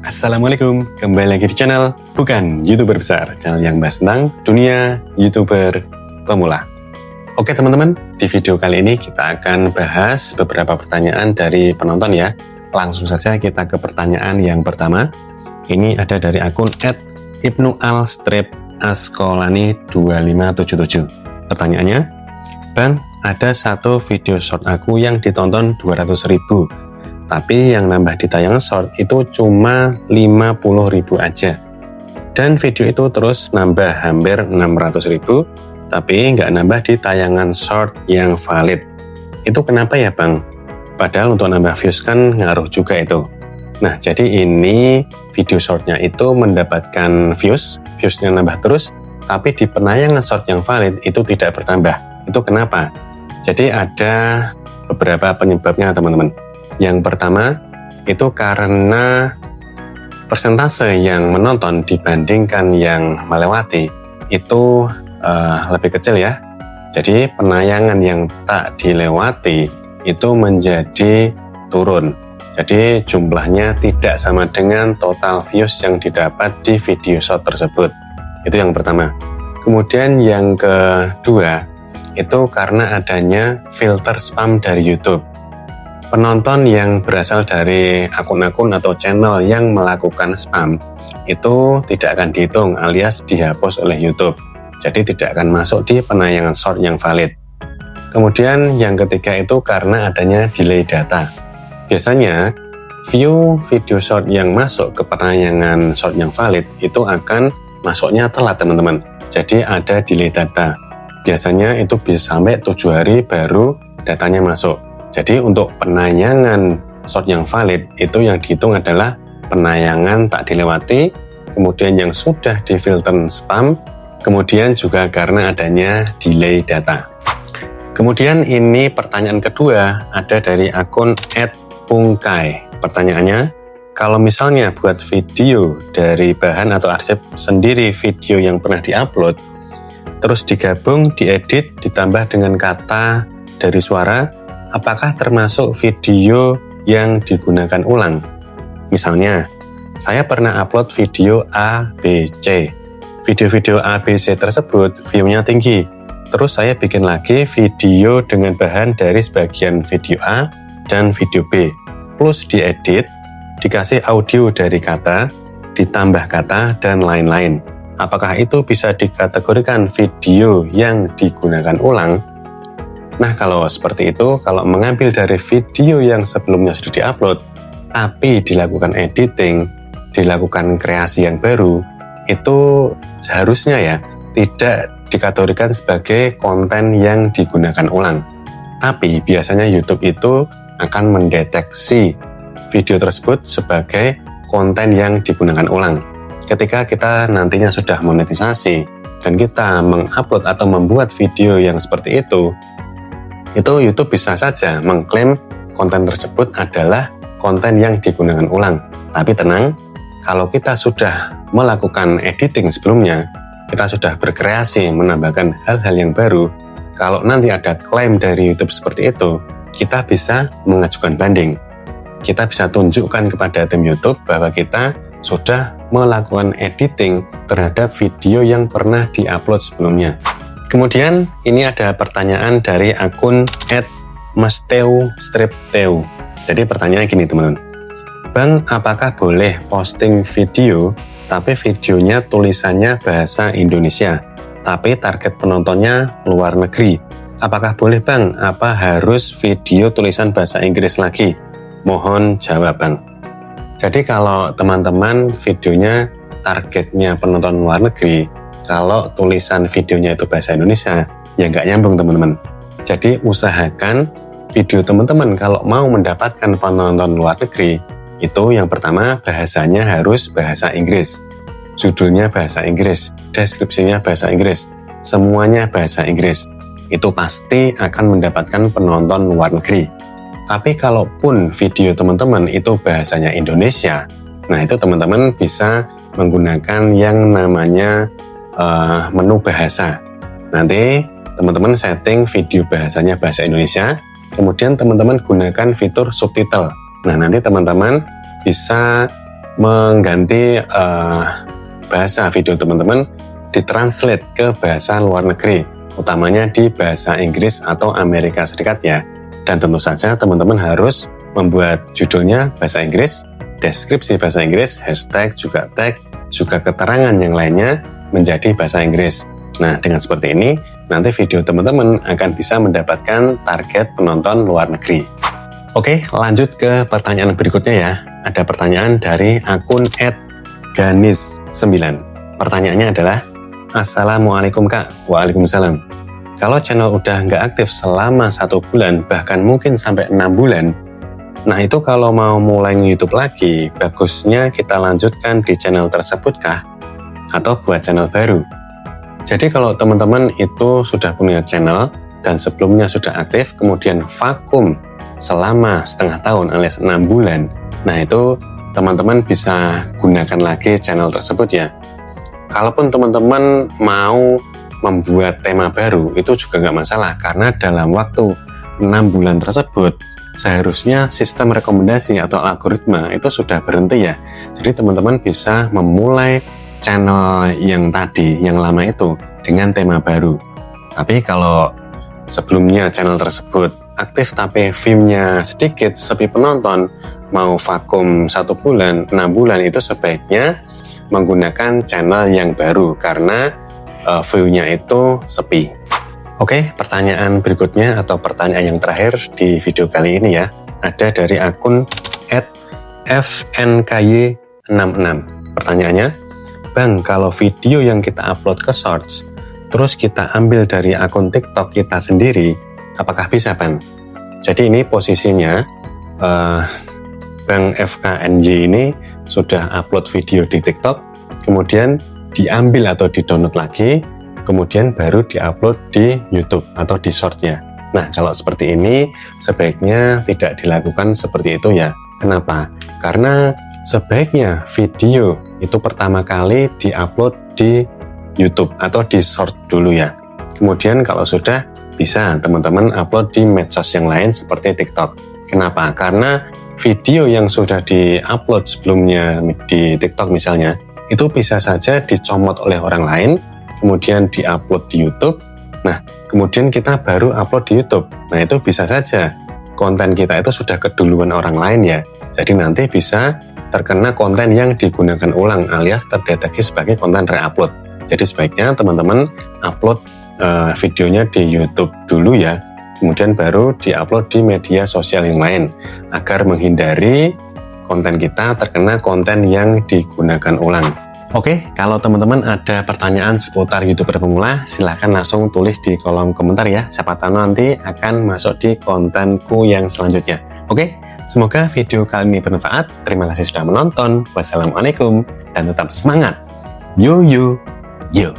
Assalamualaikum. Kembali lagi di channel Bukan YouTuber Besar, channel yang bahas tentang dunia YouTuber pemula. Oke teman-teman, di video kali ini kita akan bahas beberapa pertanyaan dari penonton ya. Langsung saja kita ke pertanyaan yang pertama. Ini ada dari akun @ibnual_askolani2577. Pertanyaannya, Bang, ada satu video short aku yang ditonton 200.000. Tapi yang nambah di tayangan short itu cuma 50.000 aja. Dan video itu terus nambah hampir 600.000, tapi nggak nambah di tayangan short yang valid. Itu kenapa ya Bang? Padahal untuk nambah views kan ngaruh juga itu. Nah, jadi ini video shortnya itu mendapatkan viewsnya nambah terus, tapi di penayangan short yang valid itu tidak bertambah. Itu kenapa? Jadi ada beberapa penyebabnya teman-teman. Yang pertama, itu karena persentase yang menonton dibandingkan yang melewati itu lebih kecil ya. Jadi penayangan yang tak dilewati itu menjadi turun. Jadi jumlahnya tidak sama dengan total views yang didapat di video short tersebut. Itu yang pertama. Kemudian yang kedua, itu karena adanya filter spam dari YouTube. Penonton yang berasal dari akun-akun atau channel yang melakukan spam itu tidak akan dihitung alias dihapus oleh YouTube. Jadi tidak akan masuk di penayangan short yang valid. Kemudian yang ketiga itu karena adanya delay data. Biasanya view video short yang masuk ke penayangan short yang valid itu akan masuknya telat teman-teman. Jadi ada delay data. Biasanya itu bisa sampai 7 hari baru datanya masuk. Jadi untuk penayangan short yang valid itu yang dihitung adalah penayangan tak dilewati, kemudian yang sudah difilter spam, kemudian juga karena adanya delay data. Kemudian ini pertanyaan kedua ada dari akun @pungkai. Pertanyaannya, kalau misalnya buat video dari bahan atau arsip sendiri video yang pernah diupload, terus digabung, diedit, ditambah dengan kata dari suara, apakah termasuk video yang digunakan ulang? Misalnya, saya pernah upload video ABC. Video-video ABC tersebut view-nya tinggi. Terus saya bikin lagi video dengan bahan dari sebagian video A dan video B. Plus diedit, dikasih audio dari kata, ditambah kata, dan lain-lain. Apakah itu bisa dikategorikan video yang digunakan ulang? Nah, kalau seperti itu, kalau mengambil dari video yang sebelumnya sudah diupload, tapi dilakukan editing, dilakukan kreasi yang baru, itu seharusnya ya tidak dikategorikan sebagai konten yang digunakan ulang. Tapi biasanya YouTube itu akan mendeteksi video tersebut sebagai konten yang digunakan ulang. Ketika kita nantinya sudah monetisasi, dan kita mengupload atau membuat video yang seperti itu YouTube bisa saja mengklaim konten tersebut adalah konten yang digunakan ulang. Tapi tenang, kalau kita sudah melakukan editing sebelumnya, kita sudah berkreasi menambahkan hal-hal yang baru, kalau nanti ada klaim dari YouTube seperti itu, kita bisa mengajukan banding. Kita bisa tunjukkan kepada tim YouTube bahwa kita sudah melakukan editing terhadap video yang pernah diupload sebelumnya. Kemudian ini ada pertanyaan dari akun @mesteu_stripteu. Jadi pertanyaannya gini teman-teman. Bang, apakah boleh posting video tapi videonya tulisannya bahasa Indonesia, tapi target penontonnya luar negeri? Apakah boleh Bang? Apa harus video tulisan bahasa Inggris lagi? Mohon jawab Bang. Jadi kalau teman-teman videonya targetnya penonton luar negeri, kalau tulisan videonya itu bahasa Indonesia, ya nggak nyambung teman-teman. Jadi usahakan video teman-teman kalau mau mendapatkan penonton luar negeri, itu yang pertama bahasanya harus bahasa Inggris. Judulnya bahasa Inggris, deskripsinya bahasa Inggris, semuanya bahasa Inggris. Itu pasti akan mendapatkan penonton luar negeri. Tapi kalaupun video teman-teman itu bahasanya Indonesia, nah itu teman-teman bisa menggunakan yang namanya menu bahasa. Nanti teman-teman setting video bahasanya bahasa Indonesia, kemudian teman-teman gunakan fitur subtitle. Nah, nanti teman-teman bisa mengganti bahasa video teman-teman ditranslate ke bahasa luar negeri, utamanya di bahasa Inggris atau Amerika Serikat ya. Dan tentu saja teman-teman harus membuat judulnya bahasa Inggris, deskripsi bahasa Inggris, hashtag, juga tag, juga keterangan yang lainnya menjadi bahasa Inggris. Nah, dengan seperti ini, nanti video teman-teman akan bisa mendapatkan target penonton luar negeri. Oke, lanjut ke pertanyaan berikutnya ya. Ada pertanyaan dari akun @ganis9. Pertanyaannya adalah, Assalamualaikum Kak. Waalaikumsalam. Kalau channel udah nggak aktif selama 1 bulan, bahkan mungkin sampai 6 bulan, nah itu kalau mau mulai YouTube lagi, bagusnya kita lanjutkan di channel tersebut kah? Atau buat channel baru? Jadi kalau teman-teman itu sudah punya channel, dan sebelumnya sudah aktif, kemudian vakum selama setengah tahun alias 6 bulan, nah itu teman-teman bisa gunakan lagi channel tersebut ya. Kalaupun teman-teman mau membuat tema baru, itu juga nggak masalah, karena dalam waktu 6 bulan tersebut seharusnya sistem rekomendasi atau algoritma itu sudah berhenti ya. Jadi teman-teman bisa memulai channel yang tadi, yang lama itu dengan tema baru. Tapi kalau sebelumnya channel tersebut aktif tapi view-nya sedikit, sepi penonton, mau vakum 1 bulan, 6 bulan, itu sebaiknya menggunakan channel yang baru karena view-nya itu sepi. Oke, pertanyaan berikutnya atau pertanyaan yang terakhir di video kali ini ya, ada dari akun @fnky66. Pertanyaannya, Bang, kalau video yang kita upload ke Shorts, terus kita ambil dari akun TikTok kita sendiri, apakah bisa Bang? Jadi ini posisinya Bang FKNY ini sudah upload video di TikTok, kemudian diambil atau di-download lagi, kemudian baru di-upload di YouTube atau di short-nya. Nah, kalau seperti ini sebaiknya tidak dilakukan seperti itu ya. Kenapa? Karena sebaiknya video itu pertama kali di-upload di YouTube atau di short dulu ya. Kemudian kalau sudah, bisa teman-teman upload di medsos yang lain seperti TikTok. Kenapa? Karena video yang sudah di-upload sebelumnya di TikTok misalnya, itu bisa saja dicomot oleh orang lain, kemudian di-upload di YouTube. Nah, kemudian kita baru upload di YouTube. Nah, itu bisa saja konten kita itu sudah keduluan orang lain ya. Jadi nanti bisa terkena konten yang digunakan ulang alias terdeteksi sebagai konten re-upload. Jadi sebaiknya teman-teman upload videonya di YouTube dulu ya, kemudian baru di-upload di media sosial yang lain agar menghindari konten kita terkena konten yang digunakan ulang. Oke, kalau teman-teman ada pertanyaan seputar YouTuber pemula, silahkan langsung tulis di kolom komentar ya. Siapa tahu nanti akan masuk di kontenku yang selanjutnya. Oke, semoga video kali ini bermanfaat. Terima kasih sudah menonton. Wassalamualaikum dan tetap semangat. Yo yo yo.